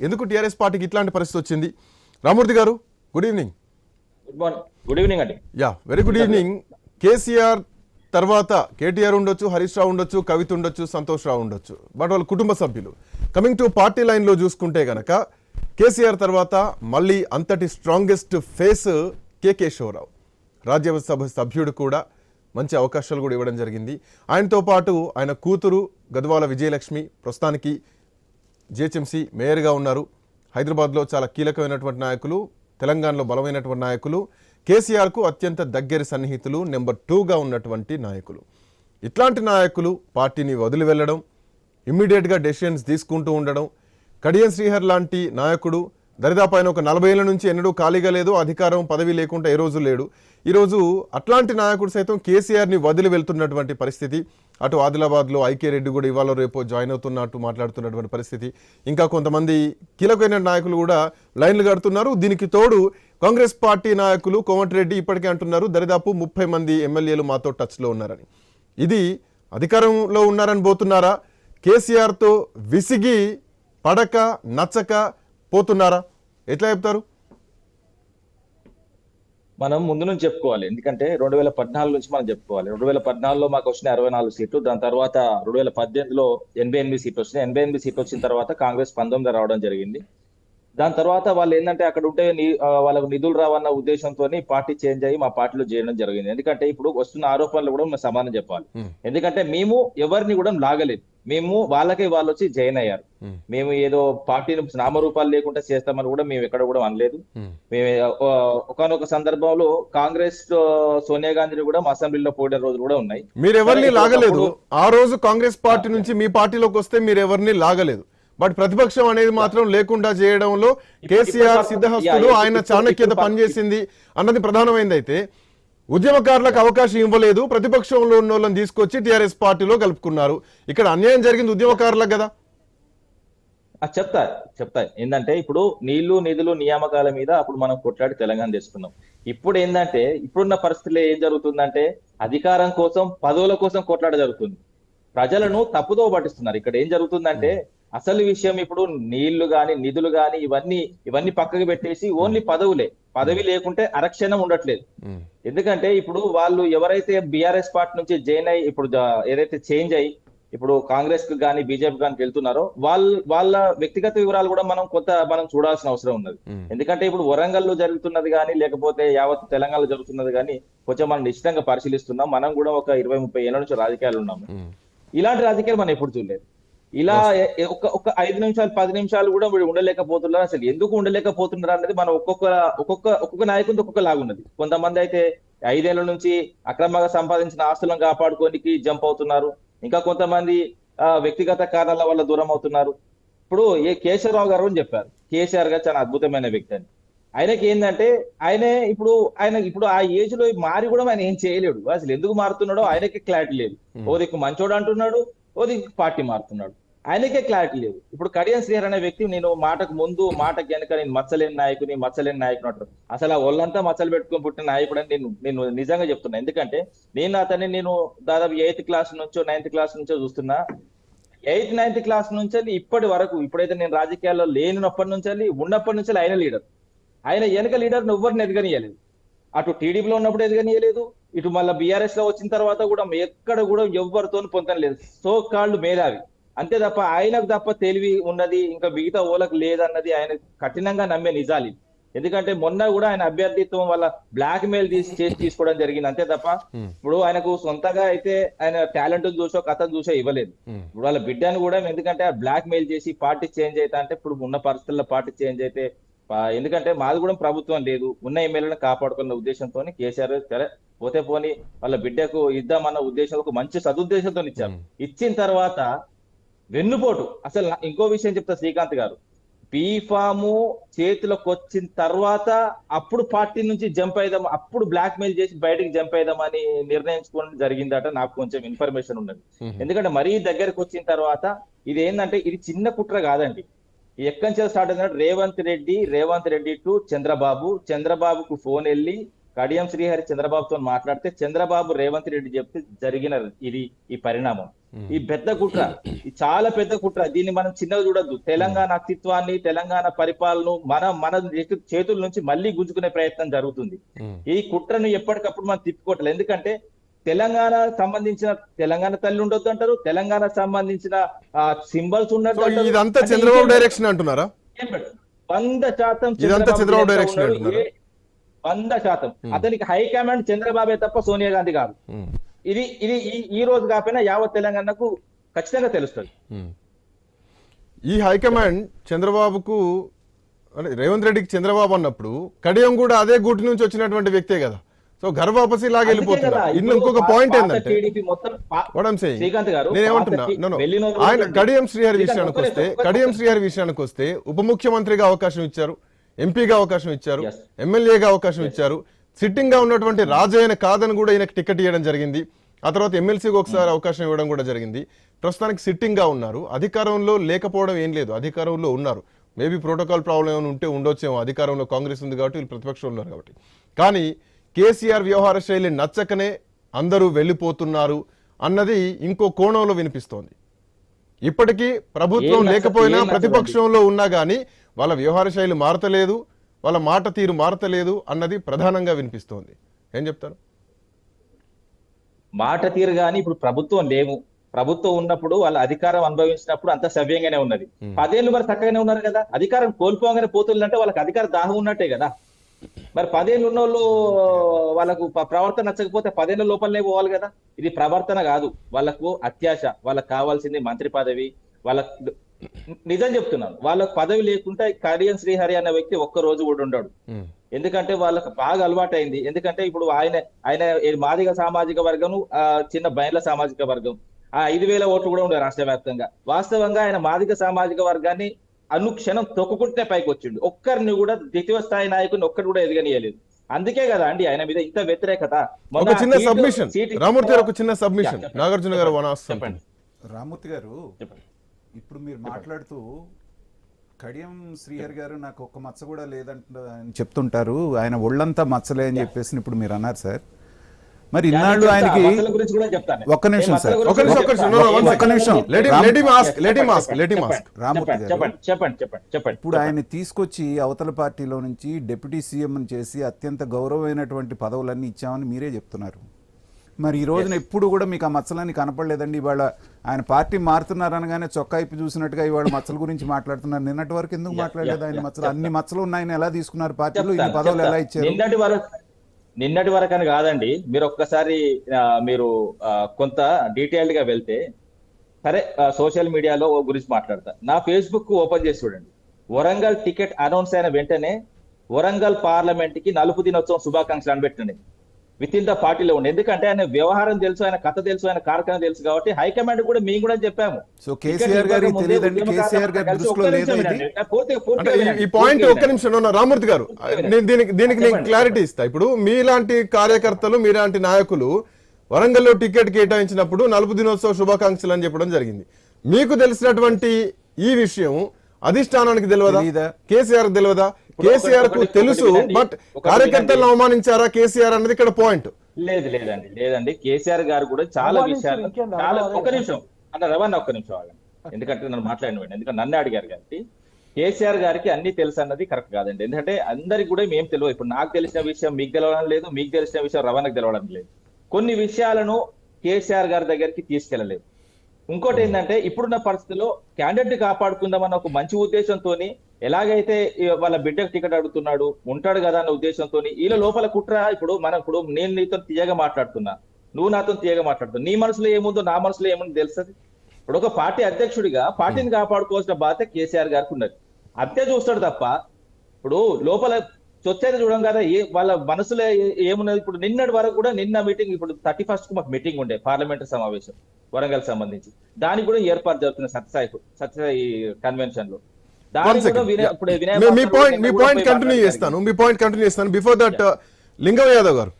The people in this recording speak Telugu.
ఎందుకు టీఆర్ఎస్ పార్టీకి ఇట్లాంటి పరిస్థితి వచ్చింది? రామూర్తి గారు, గుడ్ ఈవినింగ్. గుడ్ ఈవినింగ్ అండి. Yeah, very good evening. KCR తర్వాత కేటీఆర్ ఉండొచ్చు, హరీష్ రావు ఉండొచ్చు, కవిత ఉండొచ్చు, సంతోష్ రావు ఉండొచ్చు, బట్ వాళ్ళ కుటుంబ సభ్యులు. కమింగ్ టు పార్టీ లైన్లో చూసుకుంటే గనక కేసీఆర్ తర్వాత మళ్ళీ అంతటి strongest face K Keshava Rao. Rajya Sabha సభ్యుడు కూడా మంచి అవకాశాలు కూడా ఇవ్వడం జరిగింది. ఆయనతో పాటు ఆయన కూతురు గద్వాల విజయలక్ష్మి ప్రస్తుతానికి జిహెచ్ఎంసీ మేయర్గా ఉన్నారు. హైదరాబాద్లో చాలా కీలకమైనటువంటి నాయకులు, తెలంగాణలో బలమైనటువంటి నాయకులు, కేసీఆర్కు అత్యంత దగ్గరి సన్నిహితులు, నెంబర్ 2గా ఉన్నటువంటి నాయకులు. ఇట్లాంటి నాయకులు పార్టీని వదిలి వెళ్ళడం, ఇమ్మీడియట్గా డెసిషన్స్ తీసుకుంటూ ఉండడం. కడియం శ్రీహర్ లాంటి నాయకుడు దరిదాపు ఆయన ఒక 40 ఏళ్ల నుంచి ఎన్నడూ ఖాళీగా లేదు, అధికారం పదవి లేకుండా ఏ రోజు లేడు. ఈరోజు అట్లాంటి నాయకుడు సైతం కేసీఆర్ని వదిలి వెళ్తున్నటువంటి పరిస్థితి. అటు ఆదిలాబాద్లో ఐకే రెడ్డి కూడా ఇవాళ రేపో జాయిన్ అవుతున్నట్టు మాట్లాడుతున్నటువంటి పరిస్థితి. ఇంకా కొంతమంది కీలకమైన నాయకులు కూడా లైన్లు కడుతున్నారు. దీనికి తోడు కాంగ్రెస్ పార్టీ నాయకులు కోమటిరెడ్డి ఇప్పటికే అంటున్నారు దరిదాపు 30 మంది ఎమ్మెల్యేలు మాతో టచ్లో ఉన్నారని. ఇది అధికారంలో ఉన్నారని పోతున్నారా? కేసీఆర్తో విసిగి పడక నచ్చక పోతున్నారా? ఎట్లా చెప్తారు? మనం ముందు నుంచి చెప్పుకోవాలి, ఎందుకంటే 2014 నుంచి మనం చెప్పుకోవాలి. 2014లో మాకు వచ్చిన 64 సీట్లు, దాని తర్వాత 2018లో 88 సీట్లు వచ్చినాయి. 88 సీట్లు వచ్చిన తర్వాత కాంగ్రెస్ 19 రావడం జరిగింది. దాని తర్వాత వాళ్ళు ఏంటంటే అక్కడ ఉంటే వాళ్ళకు నిధులు రావన్న ఉద్దేశంతో పార్టీ చేంజ్ అయ్యి మా పార్టీలో చేయడం జరిగింది. ఎందుకంటే ఇప్పుడు వస్తున్న ఆరోపణలు కూడా మేము సమానం చెప్పాలి. ఎందుకంటే మేము ఎవరిని కూడా లాగలేదు, మేము వాళ్ళకే వాళ్ళు వచ్చి జాయిన్ అయ్యారు. మేము ఏదో పార్టీని నామరూపాలు లేకుండా చేస్తామని కూడా మేము ఎక్కడ కూడా అనలేదు. మేము ఒకనొక సందర్భంలో కాంగ్రెస్ సోనియా గాంధీని కూడా మా అసెంబ్లీలో పోయిన రోజులు కూడా ఉన్నాయి. మీరు ఎవరిని లాగలేదు. ఆ రోజు కాంగ్రెస్ పార్టీ నుంచి మీ పార్టీలోకి వస్తే మీరు ఎవరిని లాగలేదు. బట్ ప్రతిపక్షం అనేది మాత్రం లేకుండా చేయడంలో కేసీఆర్ సిద్ధహస్తుడు, ఆయన చాణక్యత పనిచేసింది అన్నది ప్రధానమైంది. అయితే ఉద్యమకారులకు అవకాశం ఇవ్వలేదు, ప్రతిపక్షంలో ఉన్న వాళ్ళని తీసుకొచ్చి టీఆర్ఎస్ పార్టీలో కలుపుకున్నారు. ఇక్కడ అన్యాయం జరిగింది ఉద్యమకారులకు కదా. చెప్తా ఏంటంటే ఇప్పుడు నీళ్లు నిధులు నియామకాల మీద అప్పుడు మనం కొట్లాడి తెలంగాణ తీసుకున్నాం. ఇప్పుడు ఏంటంటే ఇప్పుడున్న పరిస్థితుల్లో ఏం జరుగుతుందంటే అధికారం కోసం, పదవుల కోసం కొట్లాడ జరుగుతుంది. ప్రజలను తప్పుదో పట్టిస్తున్నారు. ఇక్కడ ఏం జరుగుతుందంటే అసలు విషయం ఇప్పుడు నీళ్లు గాని నిధులు గాని ఇవన్నీ పక్కకు పెట్టేసి ఓన్లీ పదవి లేకుంటే అరక్షణం ఉండట్లేదు. ఎందుకంటే ఇప్పుడు వాళ్ళు ఎవరైతే బీఆర్ఎస్ పార్టీ నుంచి జాయిన్ అయ్యి ఇప్పుడు ఏదైతే చేంజ్ అయ్యి ఇప్పుడు కాంగ్రెస్ కు కానీ బీజేపీ కానీ వెళ్తున్నారో వాళ్ళ వ్యక్తిగత వివరాలు కూడా మనం చూడాల్సిన అవసరం ఉన్నది. ఎందుకంటే ఇప్పుడు వరంగల్లో జరుగుతున్నది కానీ లేకపోతే యావత్ తెలంగాణలో జరుగుతున్నది కానీ కొంచెం మనం నిశ్చితంగా పరిశీలిస్తున్నాం. మనం కూడా ఒక 20-30 ఏళ్ల నుంచి రాజకీయాలు ఉన్నాము. ఇలాంటి రాజకీయాలు మనం ఎప్పుడు చూడలేదు. ఇలా ఒక 5 నిమిషాలు 10 నిమిషాలు కూడా ఉండలేకపోతున్నారు. అసలు ఎందుకు ఉండలేకపోతున్నారు అనేది మనం ఒక్కొక్క నాయకుడితో ఒక్కొక్క లాగున్నది. కొంతమంది అయితే 5 ఏళ్ల నుంచి అక్రమంగా సంపాదించిన ఆస్తులను కాపాడుకోనికి జంప్ అవుతున్నారు. ఇంకా కొంతమంది వ్యక్తిగత కారణాల వల్ల దూరం అవుతున్నారు. ఇప్పుడు కేశవరావు గారు అని చెప్పారు, కేసీఆర్ గారు చాలా అద్భుతమైన వ్యక్తి అని. ఆయనకి ఏంటంటే ఆయన ఇప్పుడు ఆ ఏజ్ లో మారి కూడా ఆయన ఏం చేయలేడు. అసలు ఎందుకు మారుతున్నాడో ఆయనకి క్లారిటీ లేదు. ఓ దిక్కు మంచోడు అంటున్నాడు, ఓ దిక్కు పార్టీ మారుతున్నాడు, ఆయనకే క్లారిటీ లేదు. ఇప్పుడు కడియం శ్రీహర్ అనే వ్యక్తి నేను మాటకు ముందు మాటకి వెనక నేను మచ్చలేని నాయకుడు అంటారు. అసలు ఆ ఒళ్ళంతా మచ్చలు పెట్టుకొని పుట్టిన నాయకుడు అని నేను నిజంగా చెప్తున్నా. ఎందుకంటే నేను దాదాపు 8th క్లాస్ నుంచో 9th క్లాస్ నుంచో చూస్తున్నా. 8th 9th క్లాస్ నుంచి ఇప్పటి వరకు, ఇప్పుడైతే నేను రాజకీయాల్లో లేనప్పటి నుంచి ఉన్నప్పటి నుంచి ఆయన లీడర్. ఆయన వెనక లీడర్ని ఎవరిని ఎదగనియలేదు. అటు టీడీపీలో ఉన్నప్పుడు ఎదగనియలేదు, ఇటు మళ్ళీ బీఆర్ఎస్ లో వచ్చిన తర్వాత కూడా ఎక్కడ కూడా ఎవరితో పొందలేదు. సో కాళ్ళు మేధావి అంతే తప్ప ఆయనకు తప్ప తెలివి ఉన్నది ఇంకా మిగతా ఓలకు లేదన్నది ఆయన కఠినంగా నమ్మే నిజాలి. ఎందుకంటే మొన్న కూడా ఆయన అభ్యర్థిత్వం వల్ల బ్లాక్ మెయిల్ తీసుకోవడం జరిగింది అంతే తప్ప ఇప్పుడు ఆయనకు సొంతగా అయితే ఆయన టాలెంట్ చూసో కథను చూసో ఇవ్వలేదు. ఇప్పుడు వాళ్ళ బిడ్డను కూడా ఎందుకంటే బ్లాక్ మెయిల్ చేసి పార్టీ చేంజ్ అయితే అంటే ఇప్పుడు ఉన్న పరిస్థితుల్లో పార్టీ చేంజ్ అయితే, ఎందుకంటే మాది కూడా ప్రభుత్వం లేదు, ఉన్న ఎమ్మెల్యేలను కాపాడుకున్న ఉద్దేశంతో కేసీఆర్ పోతే పోని వాళ్ళ బిడ్డకు ఇద్దామన్న ఉద్దేశం ఒక మంచి సదుద్దేశంతో ఇచ్చారు. ఇచ్చిన తర్వాత వెన్నుపోటు. అసలు ఇంకో విషయం చెప్తా, శ్రీకాంత్ గారు బీఫాము చేతిలోకి వచ్చిన తర్వాత అప్పుడు పార్టీ నుంచి జంప్ అయిదాం, అప్పుడు బ్లాక్ మెయిల్ చేసి బయటకు జంప్ అయిదామని నిర్ణయించుకోవడం జరిగిందట. నాకు కొంచెం ఇన్ఫర్మేషన్ ఉన్నది. ఎందుకంటే మరీ దగ్గరకు వచ్చిన తర్వాత ఇది ఏంటంటే ఇది చిన్న కుట్ర కాదండి. ఎక్కడి నుంచి స్టార్ట్ అయిందంటే రేవంత్ రెడ్డి టు చంద్రబాబుకు ఫోన్ వెళ్ళి కడియం శ్రీహరి చంద్రబాబుతో మాట్లాడితే చంద్రబాబు రేవంత్ రెడ్డి చెప్తే జరిగిన ఈ పరిణామం. ఈ పెద్ద కుట్ర, ఈ చాలా పెద్ద కుట్ర. దీన్ని మనం చిన్నగా చూడొద్దు. తెలంగాణ అస్తిత్వాన్ని, తెలంగాణ పరిపాలన మన చేతుల నుంచి మళ్ళీ గుంజుకునే ప్రయత్నం జరుగుతుంది. ఈ కుట్రను ఎప్పటికప్పుడు మనం తిప్పుకోవట్లేదు. ఎందుకంటే తెలంగాణ సంబంధించిన తెలంగాణ తల్లి ఉండొద్దు అంటారు, తెలంగాణ సంబంధించిన సింబల్స్ ఉండొద్దు అంటారు. ఇదంతా చంద్రబాబు డైరెక్షన్ అంటున్నారా? 100% ఇదంతా చంద్రబాబు డైరెక్షన్ అంటున్నారా? 100%. అతనికి హైకమాండ్ చంద్రబాబే తప్ప సోనియా గాంధీ కాదు. ఇది ఇది ఈ రోజు కాకపోయినా యావత్ తెలంగాణకు ఖచ్చితంగా తెలుస్తుంది. ఈ హైకమాండ్ చంద్రబాబుకు అంటే రేవంత్ రెడ్డికి చంద్రబాబు అన్నప్పుడు కడియం కూడా అదే గూటి నుంచి వచ్చినటువంటి వ్యక్తే కదా. సో గర్వాపసి లాగా వెళ్ళిపోతున్నా. ఇంకొక పాయింట్ ఏంటంటే శ్రీకాంత్ గారు నేనేమంటున్నా, ఆయన కడియం శ్రీహరి విషయానికి వస్తే ఉప ముఖ్యమంత్రిగా అవకాశం ఇచ్చారు, ఎంపీగా అవకాశం ఇచ్చారు, ఎమ్మెల్యేగా అవకాశం ఇచ్చారు. సిట్టింగ్ గా ఉన్నటువంటి రాజయ్యను కాదని కూడా ఈయనకి టికెట్ ఇవ్వడం జరిగింది. ఆ తర్వాత ఎమ్మెల్సీకి ఒకసారి అవకాశం ఇవ్వడం కూడా జరిగింది. ప్రస్తుతానికి సిట్టింగ్ గా ఉన్నారు. అధికారంలో లేకపోవడం ఏం లేదు, అధికారంలో ఉన్నారు. మేబీ ప్రోటోకాల్ ప్రాబ్లం ఏమైనా ఉంటే ఉండొచ్చేమో. అధికారంలో కాంగ్రెస్ ఉంది కాబట్టి వీళ్ళు ప్రతిపక్షంలో ఉన్నారు కాబట్టి. కానీ కేసీఆర్ వ్యవహార శైలి నచ్చకనే అందరూ వెళ్ళిపోతున్నారు అన్నది ఇంకో కోణంలో వినిపిస్తోంది. ఇప్పటికీ ప్రభుత్వం లేకపోయినా ప్రతిపక్షంలో ఉన్నా కానీ వాళ్ళ వ్యవహార శైలి మారతలేదు, వాళ్ళ మాట తీరు మారతలేదు అన్నది ప్రధానంగా వినిపిస్తోంది. ఏం చెప్తారు? మాట తీరు కానీ ఇప్పుడు ప్రభుత్వం లేవు. ప్రభుత్వం ఉన్నప్పుడు వాళ్ళ అధికారం అనుభవించినప్పుడు అంత సవ్యంగానే ఉన్నది. 10 ఏళ్ళు మరి చక్కగానే ఉన్నారు కదా. అధికారం కోల్పోగానే పోతుందంటే వాళ్ళకి అధికార దాహం ఉన్నట్టే కదా. మరి 10 ఏళ్ళు ఉన్న వాళ్ళు వాళ్ళకు ప్రవర్తన నచ్చకపోతే 10 ఏళ్ళ లోపలనే పోవాలి కదా. ఇది ప్రవర్తన కాదు, వాళ్ళకు అత్యాశ. వాళ్ళకు కావాల్సింది మంత్రి పదవి. వాళ్ళకు నిజం చెప్తున్నాను, వాళ్ళకు పదవి లేకుండా కడియం శ్రీహరి అన్న వ్యక్తి ఒక్క రోజు కూడా ఉండడు. ఎందుకంటే వాళ్ళకు బాగా అలవాటైంది. ఎందుకంటే ఇప్పుడు ఆయన మాదిగ సామాజిక వర్గం, చిన్న బయళ్ళ సామాజిక వర్గం, 5,000 ఓట్లు కూడా ఉండే రాష్ట్ర వ్యాప్తంగా. వాస్తవంగా ఆయన మాదిగ సామాజిక వర్గాన్ని అనుక్షణం తొక్కుకుంటే పైకి వచ్చిండు. ఒక్కరిని కూడా ద్వితీయ స్థాయి నాయకుని ఒక్కరు కూడా ఎదగనియలేదు. అందుకే కదా అండి ఆయన మీద ఇంత వ్యతిరేకత. ఒక చిన్న సబ్మిషన్ రామూర్తి గారు, ఒక చిన్న సబ్మిషన్ నాగార్జున గారు. చెప్పండి రామూర్తి గారు, ఇప్పుడు మీరు మాట్లాడుతూ కడియం శ్రీహరి గారు నాకు ఒక్క మచ్చ కూడా లేదంట అని చెప్తుంటారు, ఆయన ఒళ్ళంతా మచ్చలే అని చెప్పేసి ఇప్పుడు మీరు అన్నారు సార్. మరి ఇన్నాళ్ళు ఆయనకి ఒక్క నిమిషం సార్, ఒక్క నిమిషం ఇప్పుడు ఆయన తీసుకొచ్చి అవతల పార్టీలో నుంచి డిప్యూటీ సీఎం చేసి అత్యంత గౌరవమైనటువంటి పదవులన్నీ ఇచ్చామని మీరే చెప్తున్నారు. మరి ఈ రోజున ఎప్పుడు కూడా మీకు ఆ మచ్చలన్నీ కనపడలేదండి. ఇవాళ ఆయన పార్టీ మారుతున్నారు అనగానే చొక్కా ఇప్పి చూసినట్టుగా ఇవాళ మచ్చల గురించి మాట్లాడుతున్నారు. నిన్నటి వరకు ఎందుకు మాట్లాడలేదు ఆయన మచ్చలు? అన్ని మచ్చలు ఉన్నాయని ఎలా తీసుకున్నారు పార్టీలో, ఇన్ని పదవులు ఎలా ఇచ్చారు? నిన్నటి వరకు అని కాదండి. మీరు ఒక్కసారి మీరు కొంత డీటెయిల్డ్ గా వెళ్తే, సరే సోషల్ మీడియాలో గురించి మాట్లాడతా. నా ఫేస్బుక్ ఓపెన్ చేసి చూడండి. వరంగల్ టికెట్ అనౌన్స్ అయిన వెంటనే వరంగల్ పార్లమెంట్ కి నలుపు దినోత్సవం శుభాకాంక్షలు అని పెట్టండి. విత్ ఇన్ ద పార్టీలో ఉండి. ఎందుకంటే ఆయన వ్యవహారం తెలుసు, ఆయన కథ తెలుసు, ఆయన కార్యక్రమం తెలుసు కాబట్టి హైకమాండ్ కూడా మేము కూడా చెప్పాము. సో కేసీఆర్ గారికి తెలియదండి, కేసీఆర్ గారి దృష్టిలో లేదా ఈ పాయింట్? ఒక్క నిమిషం రామూర్తి గారు, దీనికి నేను క్లారిటీ ఇస్తా. ఇప్పుడు మీలాంటి కార్యకర్తలు, మీలాంటి నాయకులు వరంగల్లో టికెట్ కేటాయించినప్పుడు నలుపు దినోత్సవ శుభాకాంక్షలు అని చెప్పడం జరిగింది. మీకు తెలిసినటువంటి ఈ విషయం అధిష్టానానికి తెలియదా? కేసీఆర్ తెలియదా? కేసీఆర్ కు తెలుసు, బట్ కార్యకర్తలను అవమానించారా కేసీఆర్ అన్నది ఇక్కడ పాయింట్. లేదండి కేసీఆర్ గారు కూడా చాలా విషయాలు ఒక్క నిమిషం అన్న రవణ, ఒక్క నిమిషం ఆగండి. ఎందుకంటే నన్ను మాట్లాడిన ఎందుకంటే నన్ను అడిగారు కాబట్టి. కేసీఆర్ గారికి అన్ని తెలుసు అన్నది కరెక్ట్ కాదండి. ఎందుకంటే అందరికి కూడా ఏం తెలియదు. ఇప్పుడు నాకు తెలిసిన విషయం మీకు తెలవడం లేదు, మీకు తెలిసిన విషయం రవణకు తెలవడం లేదు. కొన్ని విషయాలను కేసీఆర్ గారి దగ్గరికి తీసుకెళ్లలేదు. ఇంకోటి ఏంటంటే ఇప్పుడున్న పరిస్థితుల్లో క్యాండిడేట్ కాపాడుకుందామన్న ఒక మంచి ఉద్దేశంతో, ఎలాగైతే వాళ్ళ బిడ్డకు టికెట్ అడుగుతున్నాడు ఉంటాడు కదా అన్న ఉద్దేశంతో వీళ్ళ లోపల కుట్ర. ఇప్పుడు నేను నీతో తీయగా మాట్లాడుతున్నా, నువ్వు నాతో తీయగా మాట్లాడుతున్నా, నీ మనసులో ఏముందో నా మనసులో ఏముందో తెలుస్తుంది. ఇప్పుడు ఒక పార్టీ అధ్యక్షుడిగా పార్టీని కాపాడుకోవాల్సిన బాధ్యత కేసీఆర్ గారికి ఉన్నది. అంతే చూస్తాడు తప్ప ఇప్పుడు లోపల చొచ్చేది చూడం కదా వాళ్ళ మనసులో ఏమున్నది. ఇప్పుడు నిన్నటి వరకు కూడా నిన్న మీటింగ్, ఇప్పుడు 31st కు మాకు మీటింగ్ ఉండే పార్లమెంటరీ సమావేశం వరంగల్ సంబంధించి, దానికి కూడా ఏర్పాటు జరుగుతున్న సత్యసాయి కన్వెన్షన్ లో. మీ పాయింట్ కంటిన్యూ చేస్తాను. బిఫోర్ దట్ లింగం యాదవ్ గారు,